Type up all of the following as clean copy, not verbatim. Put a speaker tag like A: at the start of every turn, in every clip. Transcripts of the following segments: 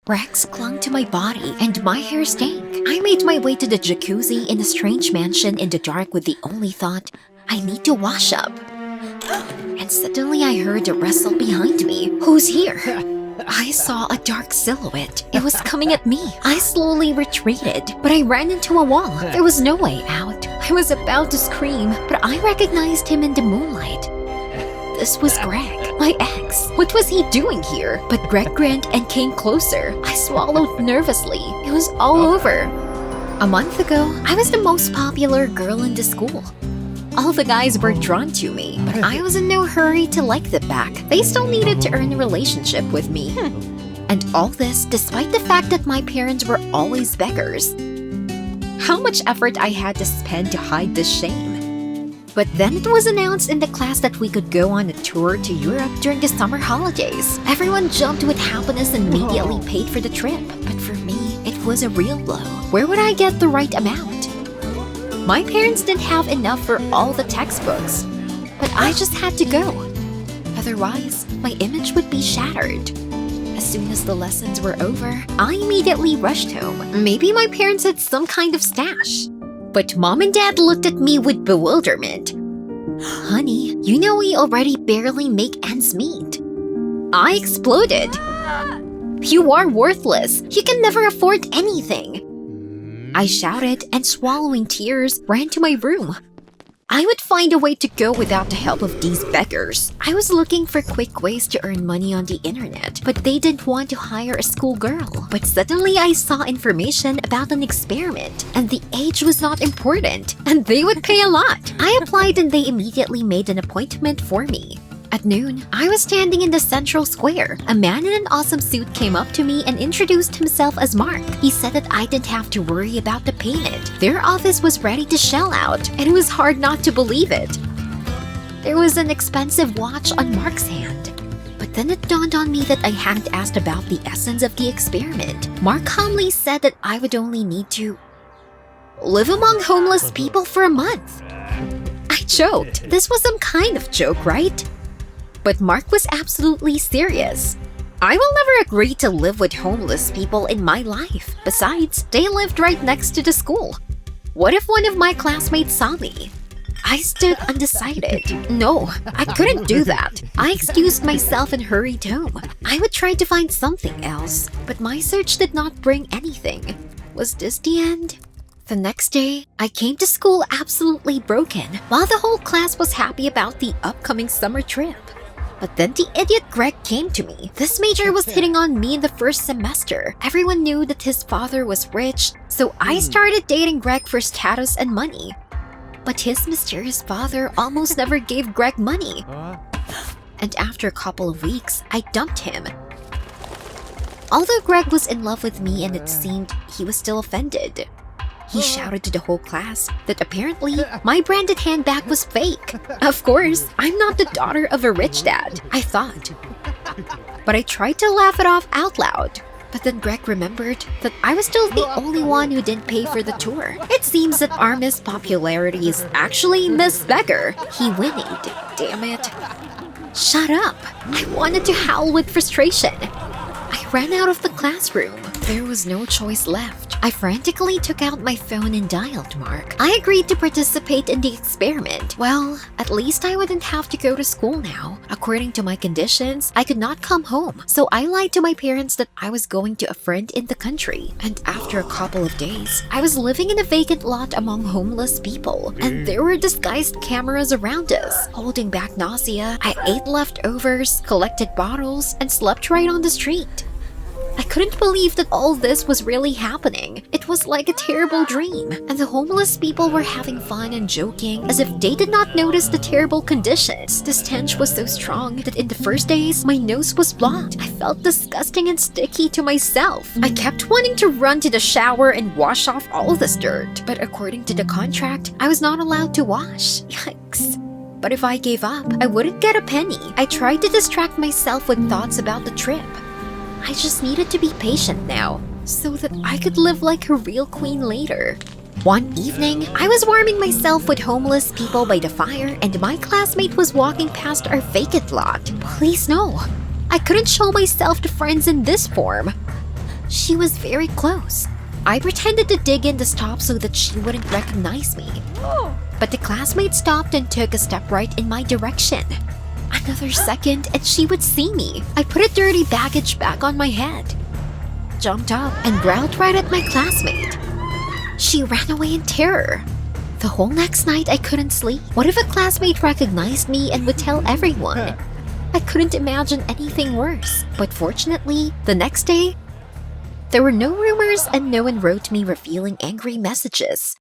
A: Rags clung to my body and my hair stank. I made my way to the jacuzzi in a strange mansion in the dark with the only thought, I need to wash up. And suddenly I heard a rustle behind me. Who's here? I saw a dark silhouette. It was coming at me. I slowly retreated, but I ran into a wall. There was no way out. I was about to scream, but I recognized him in the moonlight. This was Greg, my ex. What was he doing here? But Greg grinned and came closer. I swallowed nervously. It was all over. A month ago, I was the most popular girl in the school. All the guys were drawn to me, but I was in no hurry to like them back. They still needed to earn a relationship with me. And all this despite the fact that my parents were always beggars. How much effort I had to spend to hide this shame. But then it was announced in the class that we could go on a tour to Europe during the summer holidays. Everyone jumped with happiness and immediately paid for the trip. But for me, it was a real blow. Where would I get the right amount? My parents didn't have enough for all the textbooks, but I just had to go. Otherwise, my image would be shattered. As soon as the lessons were over, I immediately rushed home. Maybe my parents had some kind of stash. But Mom and Dad looked at me with bewilderment. Honey, you know we already barely make ends meet. I exploded. You are worthless. You can never afford anything. I shouted and swallowing tears ran to my room. I would find a way to go without the help of these beggars. I was looking for quick ways to earn money on the internet, but they didn't want to hire a schoolgirl. But suddenly I saw information about an experiment, and the age was not important, and they would pay a lot. I applied and they immediately made an appointment for me. At noon, I was standing in the central square. A man in an awesome suit came up to me and introduced himself as Mark. He said that I didn't have to worry about the payment. Their office was ready to shell out, and it was hard not to believe it. There was an expensive watch on Mark's hand. But then it dawned on me that I hadn't asked about the essence of the experiment. Mark calmly said that I would only need to live among homeless people for a month. I joked. This was some kind of joke, right? But Mark was absolutely serious. I will never agree to live with homeless people in my life. Besides, they lived right next to the school. What if one of my classmates saw me? I stood undecided. No, I couldn't do that. I excused myself and hurried home. I would try to find something else, but my search did not bring anything. Was this the end? The next day, I came to school absolutely broken, while the whole class was happy about the upcoming summer trip. But then the idiot Greg came to me. This major was hitting on me in the first semester. Everyone knew that his father was rich, so I started dating Greg for status and money. But his mysterious father almost never gave Greg money. And after a couple of weeks, I dumped him. Although Greg was in love with me and it seemed he was still offended. He shouted to the whole class that apparently my branded handbag was fake. Of course, I'm not the daughter of a rich dad, I thought. But I tried to laugh it off out loud. But then Greg remembered that I was still the only one who didn't pay for the tour. It seems that our Miss Popularity is actually Miss Beggar. He whinnied. Damn it. Shut up. I wanted to howl with frustration. I ran out of the classroom. There was no choice left. I frantically took out my phone and dialed Mark. I agreed to participate in the experiment. Well, at least I wouldn't have to go to school now. According to my conditions, I could not come home. So I lied to my parents that I was going to a friend in the country. And after a couple of days, I was living in a vacant lot among homeless people. And there were disguised cameras around us. Holding back nausea, I ate leftovers, collected bottles, and slept right on the street. I couldn't believe that all this was really happening. It was like a terrible dream. And the homeless people were having fun and joking as if they did not notice the terrible conditions. The stench was so strong that in the first days, my nose was blocked. I felt disgusting and sticky to myself. I kept wanting to run to the shower and wash off all this dirt. But according to the contract, I was not allowed to wash. Yikes. But if I gave up, I wouldn't get a penny. I tried to distract myself with thoughts about the trip. I just needed to be patient now, so that I could live like a real queen later. One evening, I was warming myself with homeless people by the fire and my classmate was walking past our vacant lot. Please no, I couldn't show myself to friends in this form. She was very close. I pretended to dig in the stop so that she wouldn't recognize me. But the classmate stopped and took a step right in my direction. Another second and she would see me. I put a dirty baggage back on my head, jumped up, and growled right at my classmate. She ran away in terror. The whole next night I couldn't sleep. What if a classmate recognized me and would tell everyone? I couldn't imagine anything worse. But fortunately, the next day, there were no rumors and no one wrote me revealing angry messages.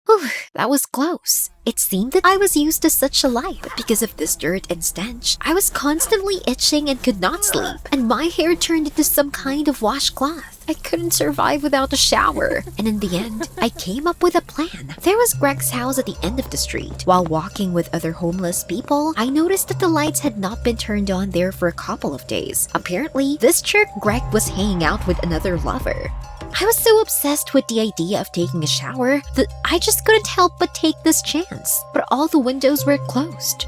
A: Whew, that was close. It seemed that I was used to such a life, but because of this dirt and stench, I was constantly itching and could not sleep, and my hair turned into some kind of washcloth. I couldn't survive without a shower, and in the end, I came up with a plan. There was Greg's house at the end of the street. While walking with other homeless people, I noticed that the lights had not been turned on there for a couple of days. Apparently, this jerk Greg was hanging out with another lover. I was so obsessed with the idea of taking a shower that I just couldn't help but take this chance, but all the windows were closed.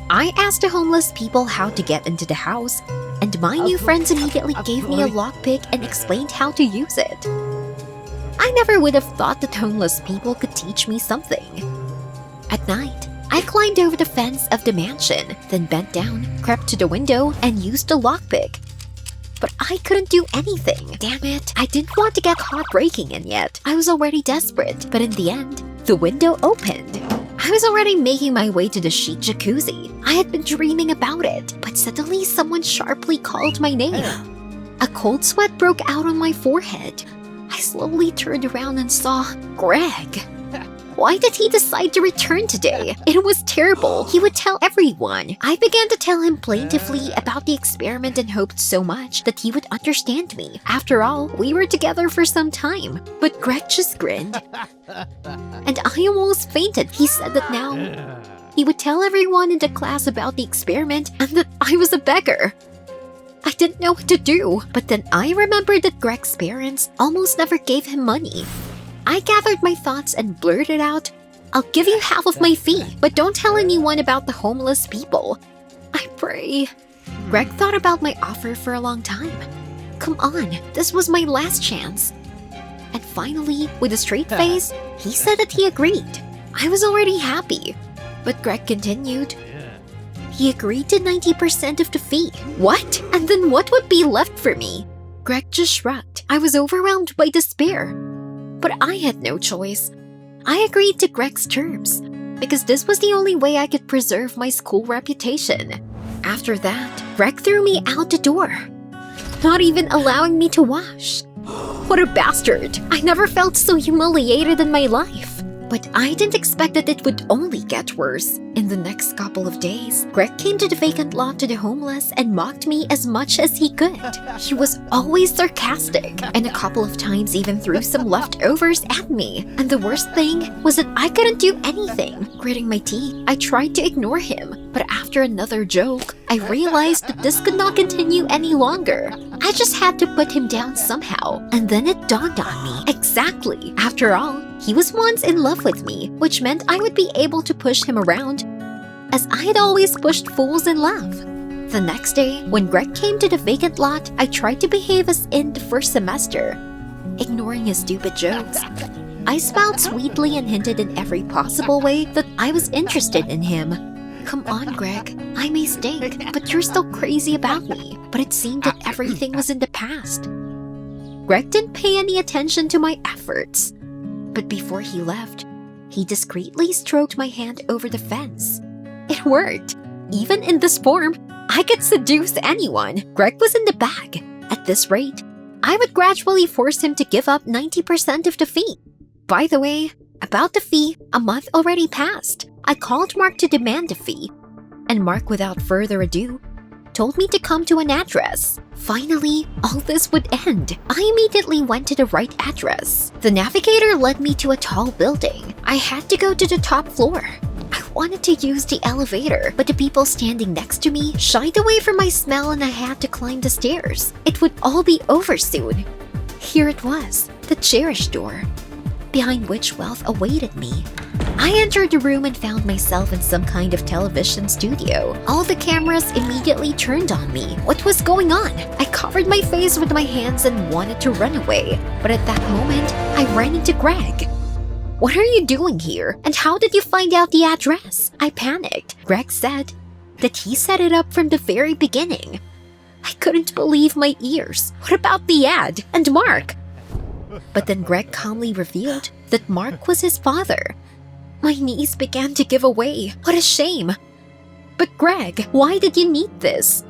A: I asked the homeless people how to get into the house, and my new friends immediately gave me a lockpick and explained how to use it. I never would have thought that homeless people could teach me something. At night, I climbed over the fence of the mansion, then bent down, crept to the window, and used the lockpick. But I couldn't do anything. Damn it, I didn't want to get caught breaking in yet. I was already desperate, but in the end, the window opened. I was already making my way to the chic jacuzzi. I had been dreaming about it, but suddenly someone sharply called my name. A cold sweat broke out on my forehead. I slowly turned around and saw Greg. Why did he decide to return today? It was terrible. He would tell everyone. I began to tell him plaintively about the experiment and hoped so much that he would understand me. After all, we were together for some time. But Greg just grinned. And I almost fainted. He said that now he would tell everyone in the class about the experiment and that I was a beggar. I didn't know what to do. But then I remembered that Greg's parents almost never gave him money. I gathered my thoughts and blurted out, "I'll give you half of my fee, but don't tell anyone about the homeless people. I pray." Greg thought about my offer for a long time. Come on, this was my last chance. And finally, with a straight face, he said that he agreed. I was already happy. But Greg continued. He agreed to 90% of the fee. What? And then what would be left for me? Greg just shrugged. I was overwhelmed by despair. But I had no choice. I agreed to Greg's terms, because this was the only way I could preserve my school reputation. After that, Greg threw me out the door, not even allowing me to wash. What a bastard! I never felt so humiliated in my life. But I didn't expect that it would only get worse. In the next couple of days, Greg came to the vacant lot to the homeless and mocked me as much as he could. He was always sarcastic, and a couple of times even threw some leftovers at me. And the worst thing was that I couldn't do anything. Gritting my teeth, I tried to ignore him. But after another joke, I realized that this could not continue any longer. I just had to put him down somehow. And then it dawned on me. Exactly. After all, he was once in love with me, which meant I would be able to push him around, as I had always pushed fools in love. The next day, when Greg came to the vacant lot, I tried to behave as in the first semester, ignoring his stupid jokes. I smiled sweetly and hinted in every possible way that I was interested in him. Come on, Greg. I may stink, but you're still crazy about me. But it seemed that everything was in the past. Greg didn't pay any attention to my efforts. But before he left, he discreetly stroked my hand over the fence. It worked. Even in this form, I could seduce anyone. Greg was in the bag. At this rate, I would gradually force him to give up 90% of the fee. By the way, about the fee, a month already passed. I called Mark to demand the fee, and Mark, without further ado, told me to come to an address. Finally, all this would end. I immediately went to the right address. The navigator led me to a tall building. I had to go to the top floor. I wanted to use the elevator, but the people standing next to me shied away from my smell and I had to climb the stairs. It would all be over soon. Here it was, the cherished door, behind which wealth awaited me. I entered the room and found myself in some kind of television studio. All the cameras immediately turned on me. What was going on? I covered my face with my hands and wanted to run away. But at that moment, I ran into Greg. "What are you doing here? And how did you find out the address?" I panicked. Greg said that he set it up from the very beginning. I couldn't believe my ears. What about the ad? And Mark? But then Greg calmly revealed that Mark was his father. My knees began to give away. What a shame. "But Greg, why did you need this?"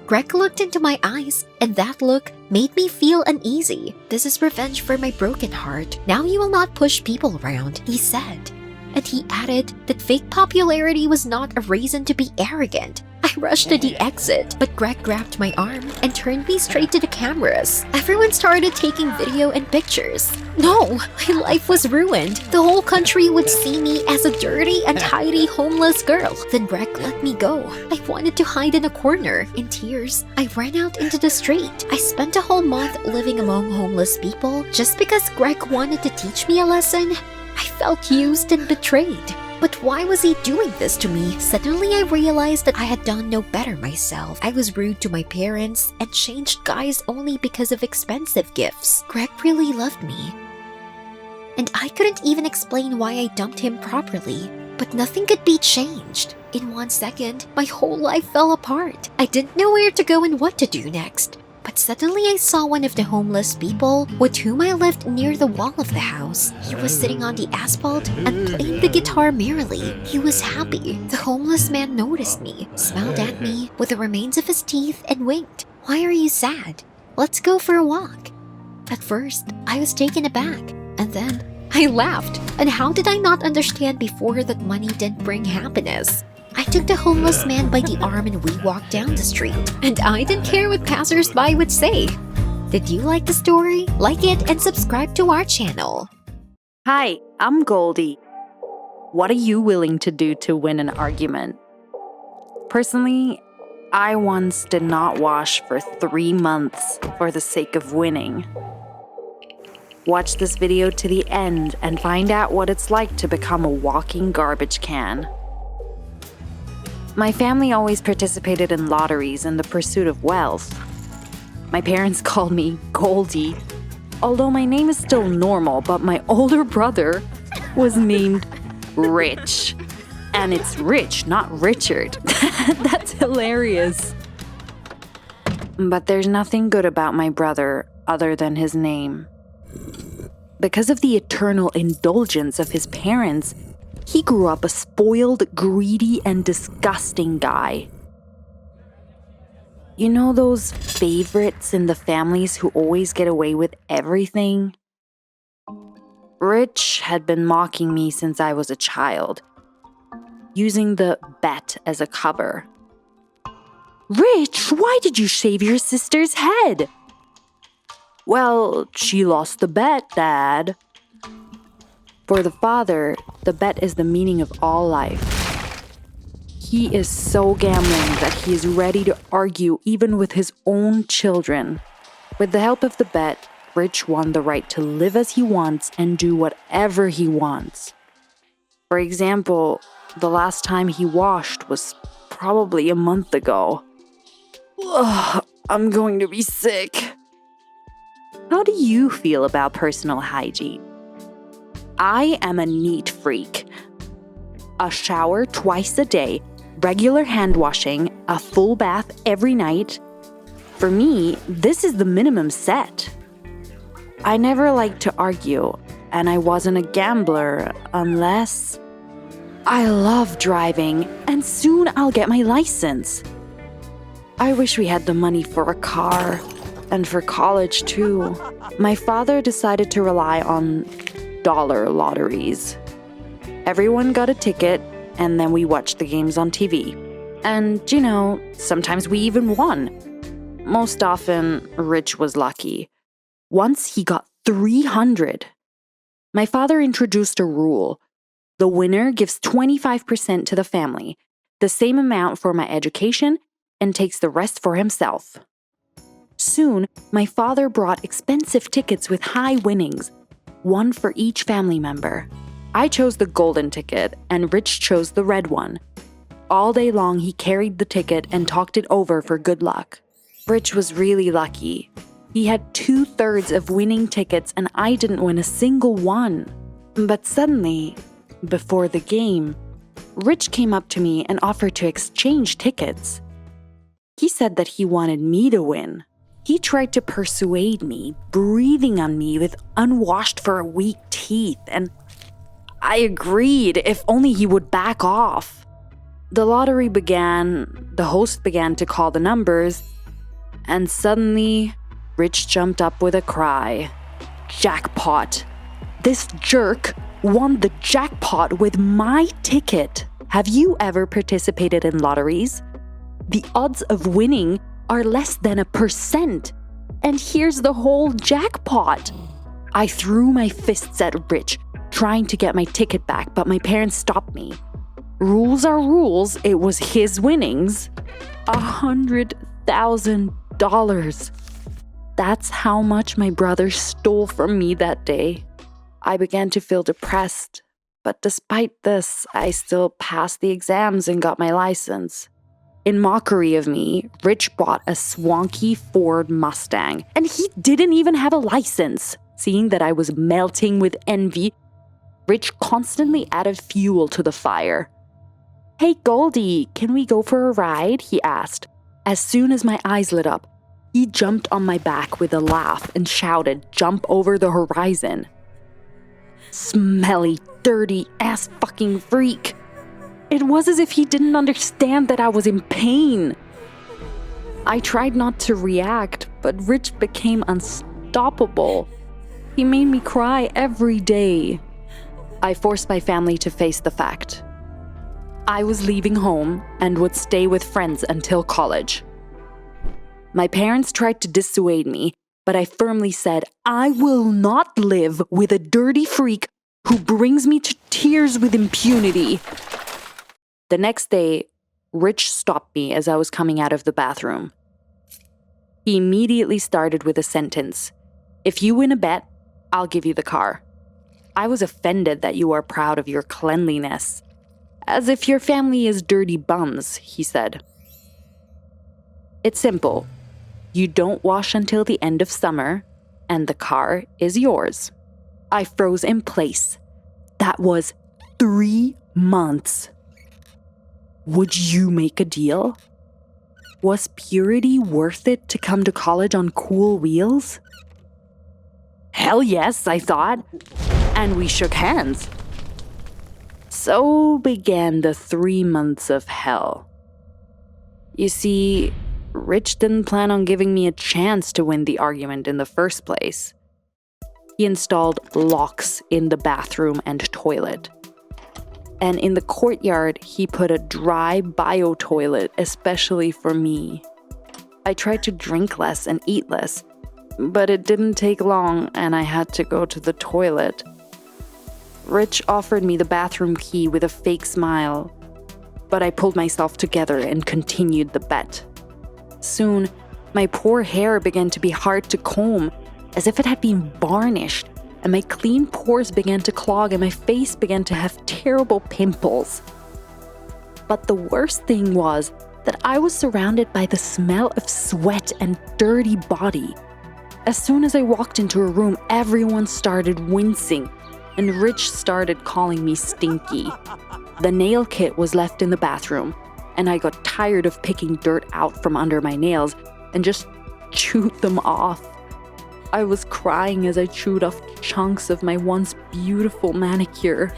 A: Greg looked into my eyes, and that look made me feel uneasy. "This is revenge for my broken heart. Now you will not push people around," he said. And he added that fake popularity was not a reason to be arrogant. I rushed to the exit, but Greg grabbed my arm and turned me straight to the cameras. Everyone started taking video and pictures. No, my life was ruined. The whole country would see me as a dirty, untidy, homeless girl. Then Greg let me go. I wanted to hide in a corner. In tears, I ran out into the street. I spent a whole month living among homeless people just because Greg wanted to teach me a lesson. I felt used and betrayed. But why was he doing this to me? Suddenly I realized that I had done no better myself. I was rude to my parents and changed guys only because of expensive gifts. Greg really loved me. And I couldn't even explain why I dumped him properly. But nothing could be changed. In 1 second, my whole life fell apart. I didn't know where to go and what to do next. But suddenly I saw one of the homeless people with whom I lived near the wall of the house. He was sitting on the asphalt and playing the guitar merrily. He was happy. The homeless man noticed me, smiled at me with the remains of his teeth, and winked. "Why are you sad? Let's go for a walk." At first, I was taken aback, and then I laughed. And how did I not understand before that money didn't bring happiness? I took the homeless man by the arm and we walked down the street. And I didn't care what passers-by would say. Did you like the story? Like it and subscribe to our channel.
B: Hi, I'm Goldie. What are you willing to do to win an argument? Personally, I once did not wash for 3 months for the sake of winning. Watch this video to the end and find out what it's like to become a walking garbage can. My family always participated in lotteries in the pursuit of wealth. My parents called me Goldie, although my name is still normal, but my older brother was named Rich. And it's Rich, not Richard. That's hilarious. But there's nothing good about my brother other than his name. Because of the eternal indulgence of his parents, he grew up a spoiled, greedy, and disgusting guy. You know those favorites in the families who always get away with everything? Rich had been mocking me since I was a child, using the bet as a cover. "Rich, why did you shave your sister's head?" "Well, she lost the bet, Dad." For the father, the bet is the meaning of all life. He is so gambling that he is ready to argue even with his own children. With the help of the bet, Rich won the right to live as he wants and do whatever he wants. For example, the last time he washed was probably a month ago. Ugh, I'm going to be sick. How do you feel about personal hygiene? I am a neat freak. A shower twice a day, regular hand washing, a full bath every night. For me, this is the minimum set. I never liked to argue, and I wasn't a gambler unless... I love driving, and soon I'll get my license. I wish we had the money for a car, and for college too. My father decided to rely on dollar lotteries. Everyone got a ticket, and then we watched the games on TV. And, you know, sometimes we even won. Most often, Rich was lucky. Once he got 300. My father introduced a rule. The winner gives 25% to the family, the same amount for my education, and takes the rest for himself. Soon, my father brought expensive tickets with high winnings, one for each family member. I chose the golden ticket and Rich chose the red one. All day long, he carried the ticket and talked it over for good luck. Rich was really lucky. He had 2/3 of winning tickets and I didn't win a single one. But suddenly, before the game, Rich came up to me and offered to exchange tickets. He said that he wanted me to win. He tried to persuade me, breathing on me with unwashed for a week teeth, and I agreed if only he would back off. The lottery began, the host began to call the numbers, and suddenly, Rich jumped up with a cry. Jackpot! This jerk won the jackpot with my ticket. Have you ever participated in lotteries? The odds of winning are less than 1%. And here's the whole jackpot. I threw my fists at Rich, trying to get my ticket back, but my parents stopped me. Rules are rules. It was his winnings. $100,000. That's how much my brother stole from me that day. I began to feel depressed, but despite this, I still passed the exams and got my license. In mockery of me, Rich bought a swanky Ford Mustang, and he didn't even have a license. Seeing that I was melting with envy, Rich constantly added fuel to the fire. "Hey Goldie, can we go for a ride?" he asked. As soon as my eyes lit up, he jumped on my back with a laugh and shouted, "Jump over the horizon." Smelly, dirty ass fucking freak. It was as if he didn't understand that I was in pain. I tried not to react, but Rich became unstoppable. He made me cry every day. I forced my family to face the fact. I was leaving home and would stay with friends until college. My parents tried to dissuade me, but I firmly said, I will not live with a dirty freak who brings me to tears with impunity. The next day, Rich stopped me as I was coming out of the bathroom. He immediately started with a sentence. "If you win a bet, I'll give you the car. I was offended that you are proud of your cleanliness. As if your family is dirty bums," he said. "It's simple. You don't wash until the end of summer, and the car is yours." I froze in place. That was 3 months. Would you make a deal? Was purity worth it to come to college on cool wheels? Hell yes, I thought. And we shook hands. So began the 3 months of hell. You see, Rich didn't plan on giving me a chance to win the argument in the first place. He installed locks in the bathroom and toilet. And in the courtyard, he put a dry bio toilet especially for me. I tried to drink less and eat less, but it didn't take long and I had to go to the toilet. Rich offered me the bathroom key with a fake smile, but I pulled myself together and continued the bet. Soon, my poor hair began to be hard to comb, as if it had been varnished, and my clean pores began to clog and my face began to have terrible pimples. But the worst thing was that I was surrounded by the smell of sweat and dirty body. As soon as I walked into a room, everyone started wincing, and Rich started calling me stinky. The nail kit was left in the bathroom, and I got tired of picking dirt out from under my nails and just chewed them off. I was crying as I chewed off chunks of my once beautiful manicure.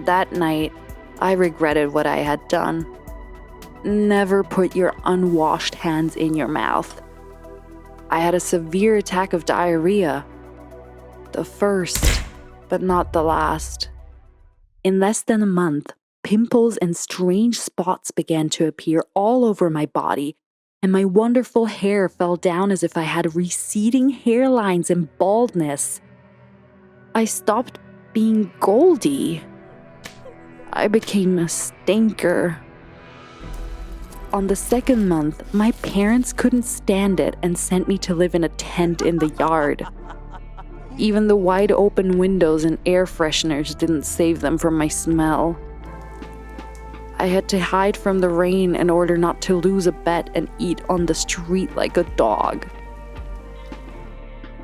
B: That night, I regretted what I had done. Never put your unwashed hands in your mouth. I had a severe attack of diarrhea. The first, but not the last. In less than a month, pimples and strange spots began to appear all over my body, and my wonderful hair fell down as if I had receding hairlines and baldness. I stopped being Goldie. I became a stinker. On the second month, my parents couldn't stand it and sent me to live in a tent in the yard. Even the wide open windows and air fresheners didn't save them from my smell. I had to hide from the rain in order not to lose a bet and eat on the street like a dog.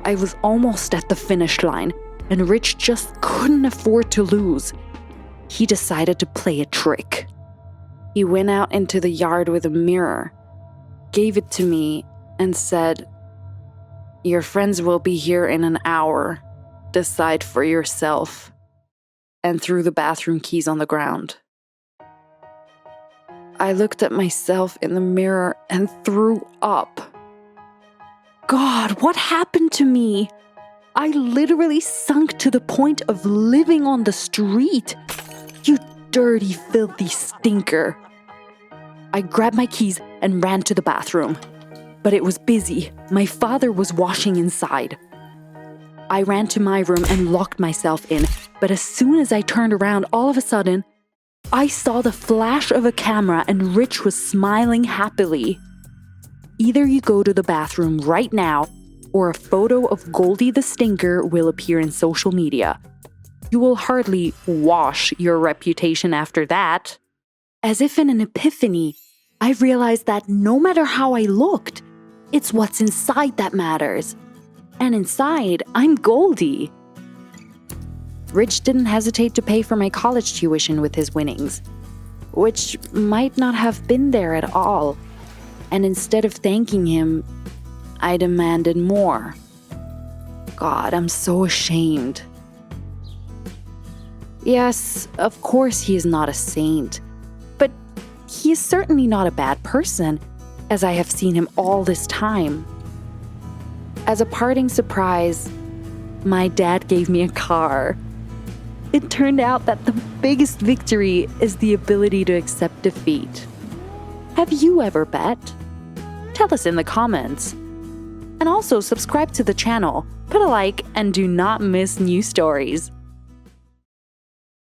B: I was almost at the finish line, and Rich just couldn't afford to lose. He decided to play a trick. He went out into the yard with a mirror, gave it to me, and said, "Your friends will be here in an hour. Decide for yourself," and threw the bathroom keys on the ground. I looked at myself in the mirror and threw up. God, what happened to me? I literally sunk to the point of living on the street. You dirty, filthy stinker. I grabbed my keys and ran to the bathroom. But it was busy. My father was washing inside. I ran to my room and locked myself in. But as soon as I turned around, all of a sudden, I saw the flash of a camera and Rich was smiling happily. Either you go to the bathroom right now, or a photo of Goldie the Stinker will appear in social media. You will hardly wash your reputation after that. As if in an epiphany, I realized that no matter how I looked, it's what's inside that matters. And inside, I'm Goldie. Rich didn't hesitate to pay for my college tuition with his winnings, which might not have been there at all. And instead of thanking him, I demanded more. God, I'm so ashamed. Yes, of course he is not a saint, but he is certainly not a bad person, as I have seen him all this time. As a parting surprise, my dad gave me a car. It turned out that the biggest victory is the ability to accept defeat. Have you ever bet? Tell us in the comments. And also subscribe to the channel, put a like, and do not miss new stories.